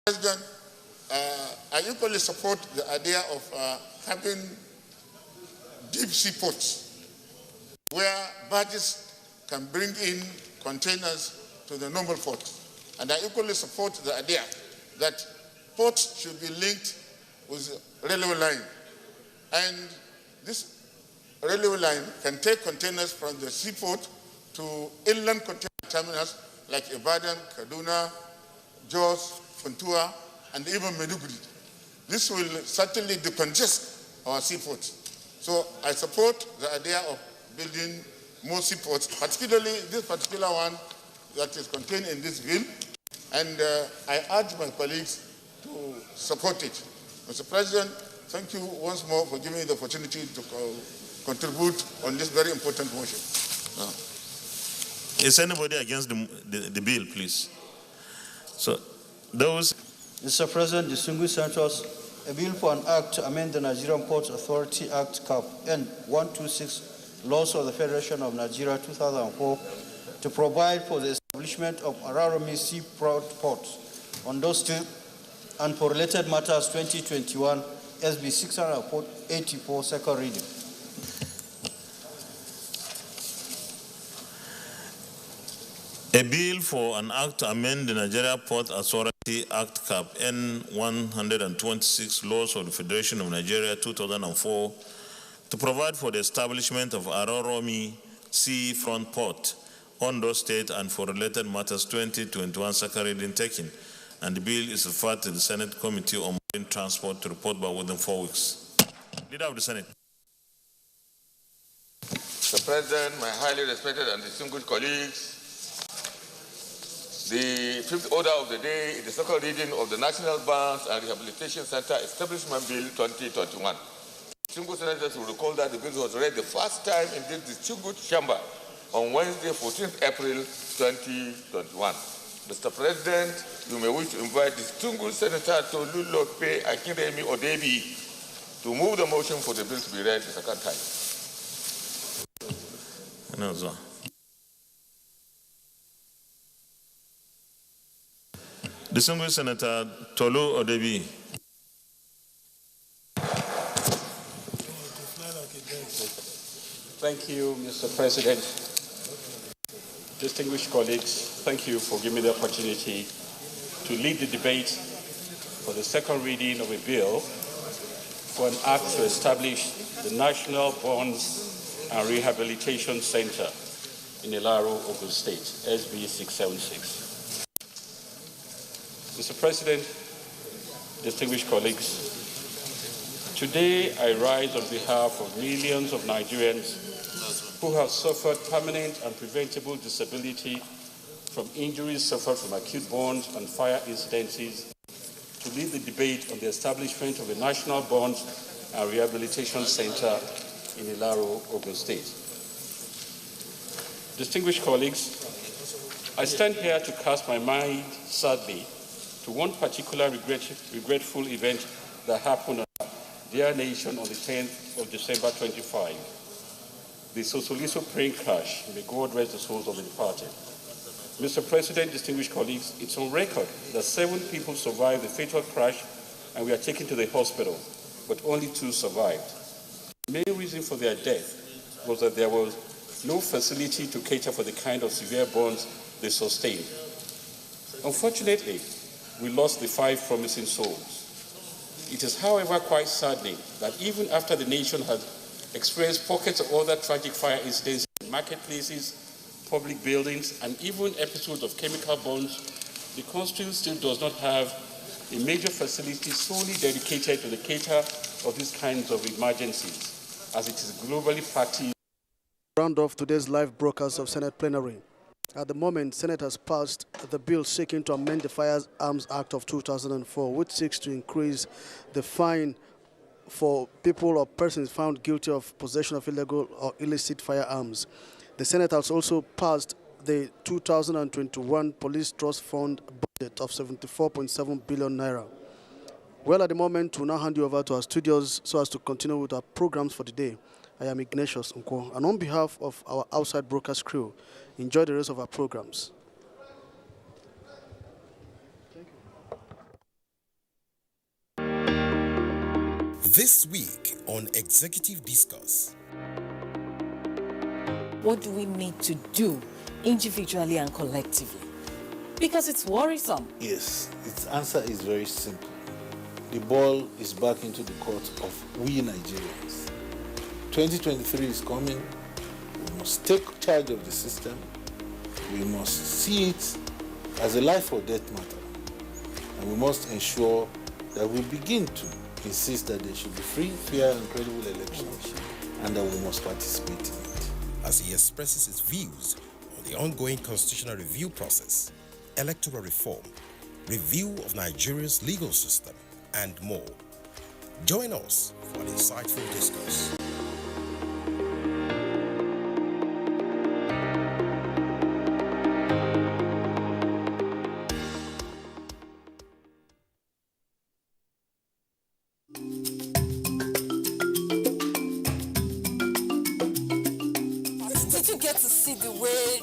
President, I equally support the idea of having deep sea ports where barges can bring in containers to the normal port. And I equally support the idea that ports should be linked with railway line. And this railway line can take containers from the seaport to inland container terminals like Ibadan, Kaduna, Jos, Funtua, and even Maiduguri. This will certainly decongest our seaports. So I support the idea of building more seaports, particularly this particular one that is contained in this bill, and I urge my colleagues to support it. Mr. President, thank you once more for giving me the opportunity to contribute on this very important motion. Is anybody against the bill, please? So, those... Mr. President, distinguished senators, a bill for an act to amend the Nigerian Ports Authority Act Cap N126 laws of the Federation of Nigeria 2004 to provide for the establishment of Araromi Seaport Ports on those two and for related matters 2021 SB 684 second reading. A bill for an act to amend the Nigeria Port Authority Act Cap N126 laws of the Federation of Nigeria 2004 to provide for the establishment of Araromi Seafront Port, Ondo State, and for related matters 2021 second reading taken. And the bill is referred to the Senate Committee on Marine Transport to report back within 4 weeks. Leader of the Senate. Mr. President, my highly respected and distinguished colleagues, the fifth order of the day is the second reading of the National Burns and Rehabilitation Center Establishment Bill 2021. Distinguished senators will recall that the bill was read the first time in this distinguished chamber on Wednesday, 14th April 2021. Mr. President, you may wish to invite distinguished Senator Tolulope Akinremi Odebi to move the motion for the bill to be read the second time. No, sir. Distinguished Senator Tolu Odebi. Thank you, Mr. President. Distinguished colleagues, thank you for giving me the opportunity to lead the debate for the second reading of a bill for an act to establish the National Burns and Rehabilitation Center in Ilaro, Ogun State, SB 676. Mr. President, distinguished colleagues, today I rise on behalf of millions of Nigerians who have suffered permanent and preventable disability from injuries suffered from acute burns and fire incidences to lead the debate on the establishment of a National Burns and Rehabilitation Center in Ilaro, Ogun State. Distinguished colleagues, I stand here to cast my mind sadly to one particular regretful event that happened in our dear nation on the 10th of December 25. The Sosoliso plane crash. May God rest the souls of the departed. Mr. President, distinguished colleagues, it's on record that 7 people survived the fatal crash and were taken to the hospital, but only 2 survived. The main reason for their death was that there was no facility to cater for the kind of severe burns they sustained. Unfortunately, we lost the 5 promising souls. It is, however, quite saddening that even after the nation has experienced pockets of other tragic fire incidents in marketplaces, public buildings, and even episodes of chemical burns, the country still does not have a major facility solely dedicated to the cater of these kinds of emergencies, as it is globally practiced. Round off today's live broadcast of Senate plenary. At the moment, Senate has passed the bill seeking to amend the Firearms Act of 2004, which seeks to increase the fine for people or persons found guilty of possession of illegal or illicit firearms. The Senate has also passed the 2021 Police Trust Fund budget of 74.7 billion naira. Well, at the moment, we'll now hand you over to our studios so as to continue with our programs for the day. I am Ignatius Nkwo, and on behalf of our outside broadcast crew, enjoy the rest of our programs. This week on Executive Discuss. What do we need to do individually and collectively? Because it's worrisome. Yes, its answer is very simple. The ball is back into the court of we Nigerians. 2023 is coming. We must take charge of the system. We must see it as a life or death matter. And we must ensure that we begin to insist that there should be free, fair, and credible elections, and that we must participate in it. As he expresses his views on the ongoing constitutional review process, electoral reform, review of Nigeria's legal system, and more. Join us for an insightful discourse. Did you get to see the way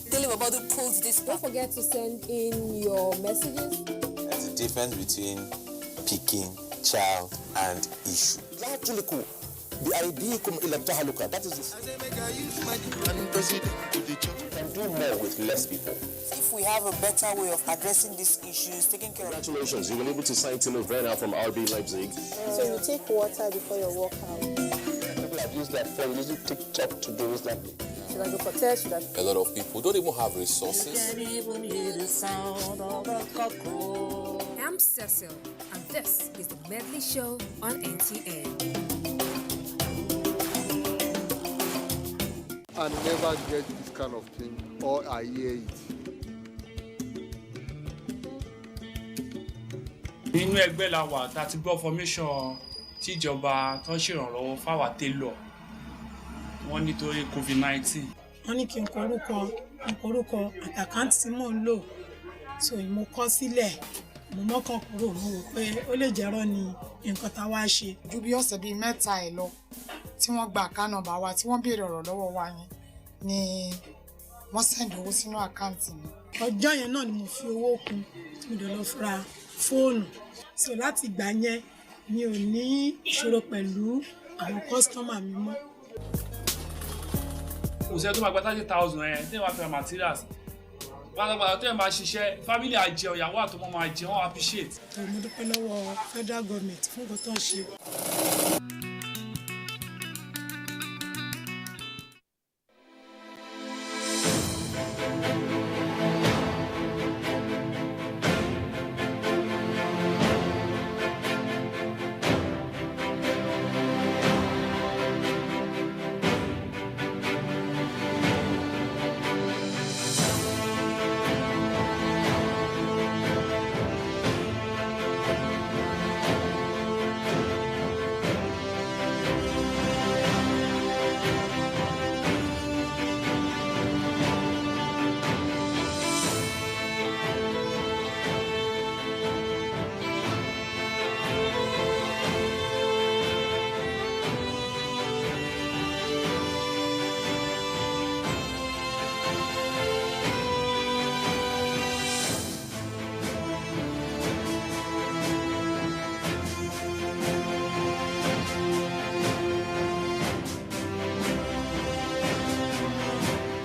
Telebabadu pulls this? Don't forget to send in your messages. There's a difference between picking, child, and issue. That is this. can do more with less people. If we have a better way of addressing these issues, taking care of... Congratulations, you were able to sign Timo Werner from RB Leipzig. So you take water before your workout. People have used their phone, using TikTok to do this like... Should I go for test? A lot of people don't even have resources. I'm Cecil, and this is the Medley Show on NTA. I never get this kind of thing, or I hear it. Nínú ẹgbẹ́ la wà tá ti gbọ́ formation tíjọba tó ń ṣèrànlọ́wọ́ fáwa télọ̀ wọ́n nítorí COVID-19. Wọ́n ní kí n korúkọ àtàkáǹtì tí mò ń lò so mo kọ sílẹ̀ mo mọ́kàn kúrò mo rò pé ó lè jẹ́rọ́ ni nǹkan tá wá ṣe. Ju bí ọ̀sẹ̀ bíi mẹ́ta ẹ̀ lọ tí wọ́n gba àkáǹtì nọ́mbà wa tí wọ́n béèrè ọ̀rọ̀ lọ́wọ́ wa yẹn ni wọ́n sẹ́ndì owó sínú àkáǹtì mi. Ọjọ́ yẹn náà ni mo fi owó kún tí mo dẹ̀ lọ ra fóònù so láti ìgbà yẹn mi ò ní ìṣòro pẹ̀lú àwọn kọ́sítọ́mà mi mọ́. Kò sẹ́ tó máa gba 30,000 ẹ̀ tí wọ́n fi ra materials pátápátá tó yẹ máa ṣiṣẹ́ family àjẹun ìyàwó àtọmọ máa jẹun wọ́n appreciate. Mo dúpẹ́ lọ́wọ́ federal government fún nǹkan tó ń ṣe.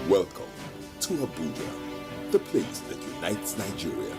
Welcome to Abuja, the place that unites Nigeria.